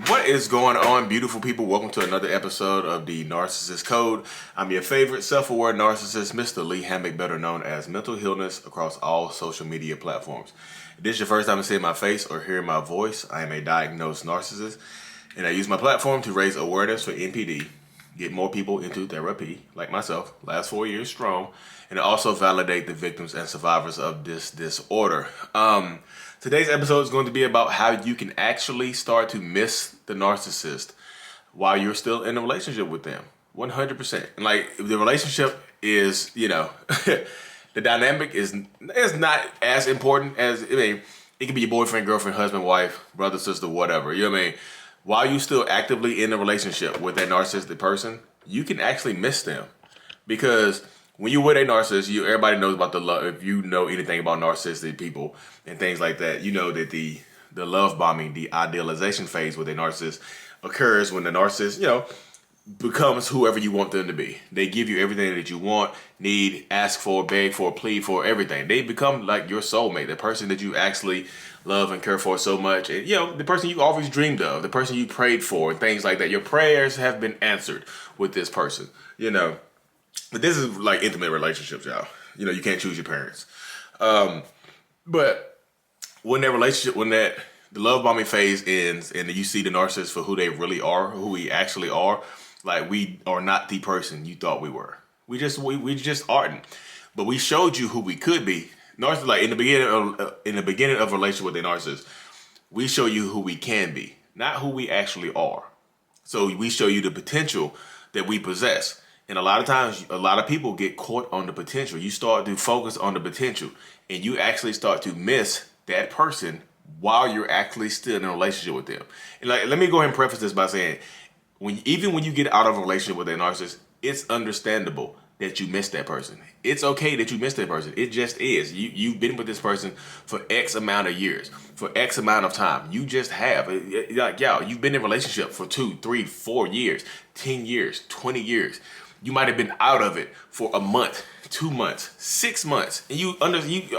What is going on, beautiful people? Welcome to another episode of the Narcissist Code. I'm your favorite self-aware narcissist, Mr. Lee Hammock, better known as Mental Healness, across all social media platforms. If this is your first time seeing my face or hearing my voice, I am a diagnosed narcissist, and I use my platform to raise awareness for NPD, get more people into therapy, like myself, last 4 years strong, and also validate the victims and survivors of this disorder. Today's episode is going to be about how you can actually start to miss the narcissist while you're still in a relationship with them. 100%. And like, if the relationship is, the dynamic is not as important as, it could be your boyfriend, girlfriend, husband, wife, brother, sister, whatever. You know what I mean? While you still actively in a relationship with that narcissistic person, you can actually miss them. Because when you're with a narcissist, everybody knows about the love. If you know anything about narcissistic people and things like that, you know that the love bombing, the idealization phase with a narcissist occurs when the narcissist, becomes whoever you want them to be. They give you everything that you want, need, ask for, beg for, plead for, everything. They become like your soulmate, the person that you actually love and care for so much. And, the person you always dreamed of, the person you prayed for, and things like that. Your prayers have been answered with this person, But this is like intimate relationships, y'all. You can't choose your parents. But when the love bombing phase ends and you see the narcissist for who they really are, who we actually are, like, we are not the person you thought we were. We just aren't. But we showed you who we could be. Narcissist, like in the beginning of a relationship with a narcissist, we show you who we can be, not who we actually are. So we show you the potential that we possess. And a lot of times, a lot of people get caught on the potential. You start to focus on the potential, and you actually start to miss that person while you're actually still in a relationship with them. And let me go ahead and preface this by saying, even when you get out of a relationship with a narcissist, it's understandable that you miss that person. It's okay that you miss that person. It just is. You've been with this person for X amount of years, for X amount of time. You just have. Like, you've been in a relationship for 2, 3, 4 years, 10 years, 20 years. You might have been out of it for a month, 2 months, 6 months, and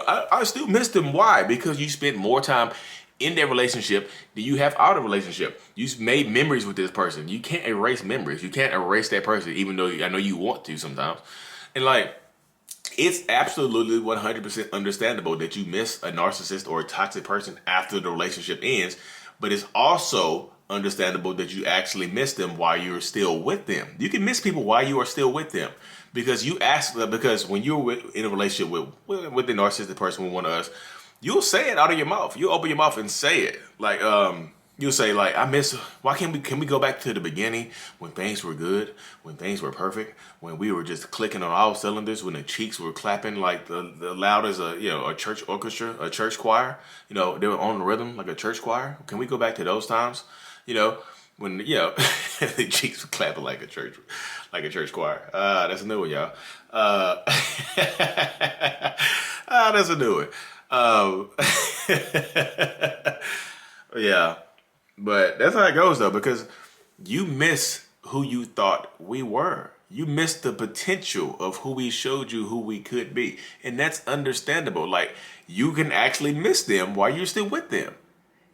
I still miss them. Why? Because you spent more time in that relationship than you have out of a relationship. You've made memories with this person. You can't erase memories. You can't erase that person, even though I know you want to sometimes. And it's absolutely 100% understandable that you miss a narcissist or a toxic person after the relationship ends, but it's also understandable that you actually miss them while you're still with them. You can miss people while you are still with them because when you're in a relationship with the narcissistic person, with one of us, you'll say it out of your mouth. You open your mouth and say it. You'll say, I miss, can we go back to the beginning when things were good, when things were perfect, when we were just clicking on all cylinders, when the cheeks were clapping like the loud as a church orchestra, a church choir, they were on the rhythm like a church choir. Can we go back to those times? When the cheeks were clapping like a church choir. That's a new one, y'all. That's a new one. Yeah, but that's how it goes though, because you miss who you thought we were. You miss the potential of who we showed you who we could be. And that's understandable. Like, you can actually miss them while you're still with them.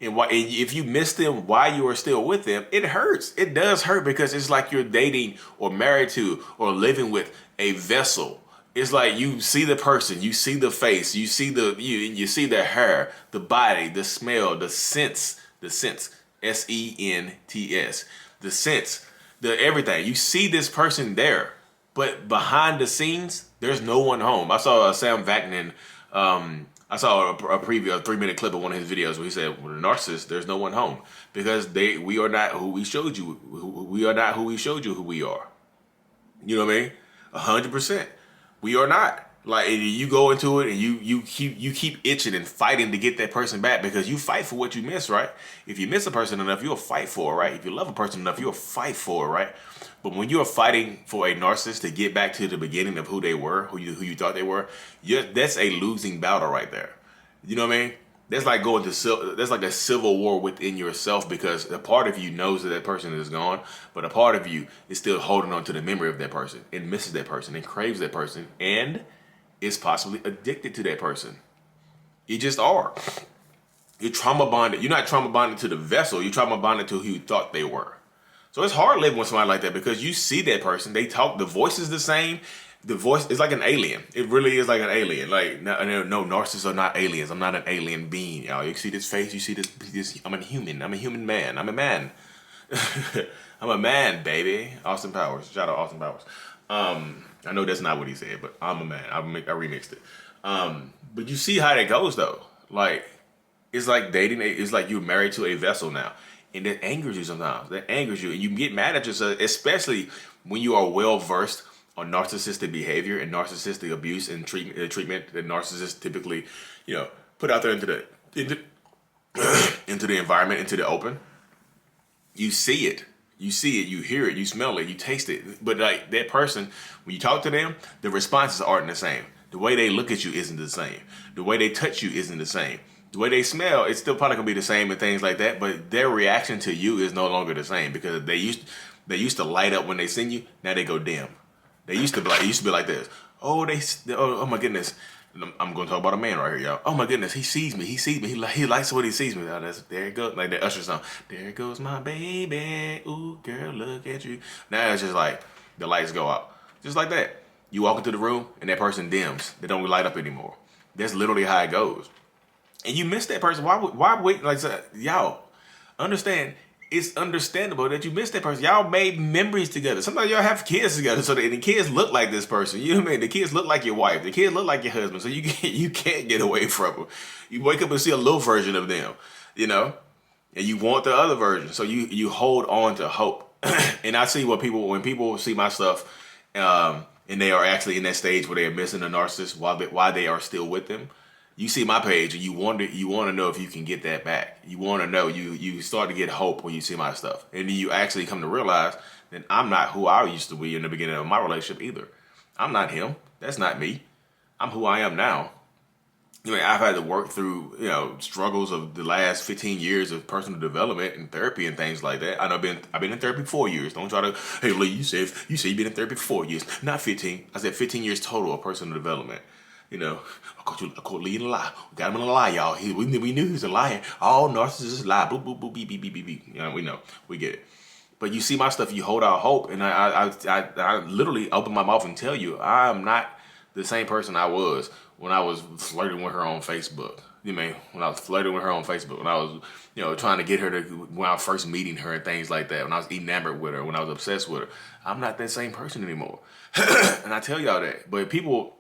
And if you miss them while you are still with them, it hurts. It does hurt because it's like you're dating or married to or living with a vessel. It's like you see the person, you see the face, you see you see the hair, the body, the smell, the sense, S-E-N-T-S, the sense, the everything. You see this person there, but behind the scenes, there's no one home. I saw Sam Vaknin. I saw a 3-minute clip of one of his videos where he said, "With a narcissist, there's no one home because we are not who we showed you. We are not who we showed you who we are." You know what I mean? 100%. We are not. Like, you go into it and you keep itching and fighting to get that person back because you fight for what you miss, right? If you miss a person enough, you'll fight for it, right? If you love a person enough, you'll fight for it, right? But when you're fighting for a narcissist to get back to the beginning of who they were, who you thought they were, that's a losing battle right there. You know what I mean? That's like that's like a civil war within yourself, because a part of you knows that person is gone, but a part of you is still holding on to the memory of that person and misses that person and craves that person and is possibly addicted to that person. You just are. You're trauma bonded. You're not trauma bonded to the vessel. You're trauma bonded to who you thought they were. So it's hard living with somebody like that because you see that person. They talk. The voice is the same. The voice is like an alien. It really is like an alien. Like no, narcissists are not aliens. I'm not an alien being. Y'all, you see this face. You see this. I'm a human. I'm a human man. I'm a man. I'm a man, baby. Austin Powers. Shout out Austin Powers. I know that's not what he said, but I'm a man. I remixed it. But you see how that goes though. Like it's like dating. It's like you're married to a vessel now, and that angers you sometimes. That angers you, and you get mad at yourself, especially when you are well versed on narcissistic behavior and narcissistic abuse and treatment that narcissists typically, put out there into the environment, into the open. You see it. You hear it, you smell it, you taste it. But like that person, when you talk to them, the responses aren't the same. The way they look at you isn't the same. The way they touch you isn't the same. The way they smell, it's still probably gonna be the same and things like that, but their reaction to you is no longer the same because they used to light up when they seen you, now they go dim. It used to be like this. Oh my goodness. I'm going to talk about a man right here, y'all. Oh my goodness, he sees me. He likes what he sees me. There it goes, like that Usher song. There goes my baby. Ooh, girl, look at you. Now it's just like the lights go out, just like that. You walk into the room and that person dims. They don't light up anymore. That's literally how it goes. And you miss that person. Why wait? Like y'all understand? It's understandable that you miss that person. Y'all made memories together. Sometimes y'all have kids together, so that the kids look like this person. You know what I mean? The kids look like your wife. The kids look like your husband. So you can't get away from them. You wake up and see a little version of them, and you want the other version. So you hold on to hope. And I see when people see my stuff, and they are actually in that stage where they are missing a narcissist while they are still with them. You see my page and you want to know if you can get that back. You want to know, you start to get hope when you see my stuff. And then you actually come to realize that I'm not who I used to be in the beginning of my relationship either. I'm not him. That's not me. I'm who I am now. I've had to work through, struggles of the last 15 years of personal development and therapy and things like that. I've been in therapy 4 years. Don't try to, hey Lee, you say you've been in therapy for 4 years, not 15. I said 15 years total of personal development. I caught Lee in a lie. We got him in a lie, y'all. We knew he was a liar. All narcissists lie. Boop, boop, boop, beep, beep, beep, beep, beep. We know. We get it. But you see my stuff, you hold out hope. And I literally open my mouth and tell you, I'm not the same person I was when I was flirting with her on Facebook. When I was flirting with her on Facebook. When I was, trying to get her to, when I was first meeting her and things like that. When I was enamored with her. When I was obsessed with her. I'm not that same person anymore. And I tell y'all that. But people,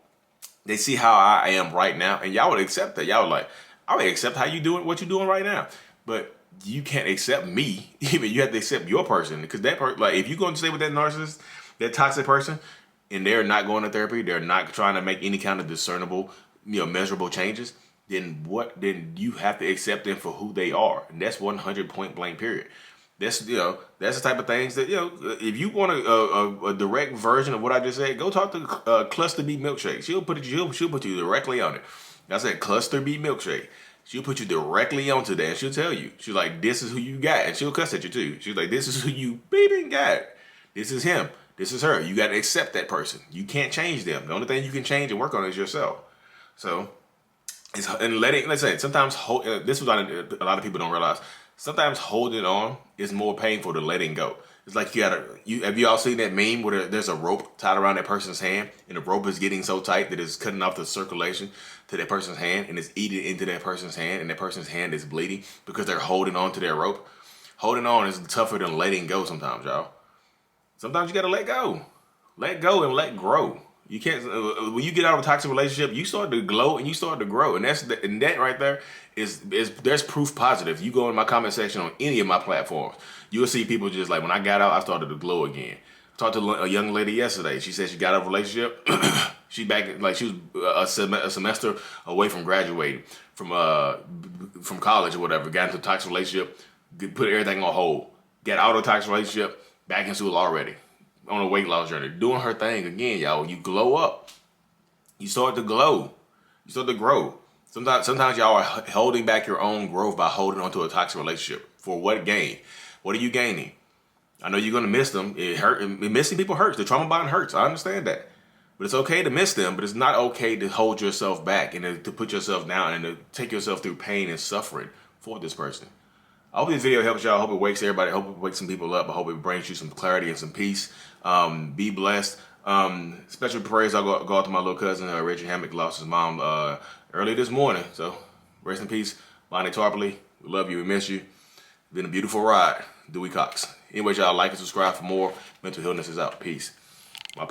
they see how I am right now, and y'all would accept that. Y'all would like, I would accept how you doing, what you're doing right now. But you can't accept me. Even you have to accept your person, because that person, like, if you're going to stay with that narcissist, that toxic person, and they're not going to therapy, they're not trying to make any kind of discernible, measurable changes, then you have to accept them for who they are, and that's 100 point blank period. That's that's the type of things that if you want a direct version of what I just said, go talk to Cluster B Milkshake. She'll put you directly on it. I said Cluster B Milkshake. She'll put you directly onto that. And she'll tell you. She's like, this is who you got, and she'll cuss at you too. She's like, this is who you baby got. This is him. This is her. You got to accept that person. You can't change them. The only thing you can change and work on is yourself. So, let's say sometimes this is what a lot of people don't realize. Sometimes holding on is more painful than letting go. It's like have you all seen that meme where there's a rope tied around that person's hand and the rope is getting so tight that it's cutting off the circulation to that person's hand and it's eating into that person's hand and that person's hand is bleeding because they're holding on to their rope. Holding on is tougher than letting go sometimes, y'all. Sometimes you got to let go. Let go and let grow. You can't, when you get out of a toxic relationship, you start to glow and you start to grow. And that right there is there's proof positive. You go in my comment section on any of my platforms, you'll see people just like, when I got out, I started to glow again. I talked to a young lady yesterday. She said she got out of a relationship. She was a semester away from graduating from college or whatever. Got into a toxic relationship, put everything on hold. Got out of a toxic relationship, back in school already. On a weight loss journey, doing her thing again, y'all. You glow up. You start to glow. You start to grow. Sometimes y'all are holding back your own growth by holding on to a toxic relationship. For what gain? What are you gaining? I know you're gonna miss them. It hurt. Missing people hurts. The trauma bond hurts. I understand that. But it's okay to miss them. But it's not okay to hold yourself back and to put yourself down and to take yourself through pain and suffering for this person. I hope this video helps y'all. I hope it wakes everybody. I hope it wakes some people up. I hope it brings you some clarity and some peace. Be blessed. Special prayers I'll go out to my little cousin, Reggie Hammock, lost his mom early this morning. So rest in peace, Lonnie Tarpley. We love you. We miss you. Been a beautiful ride. Dewey Cox. Anyways, y'all like and subscribe for more. Mental Illness is out. Peace. My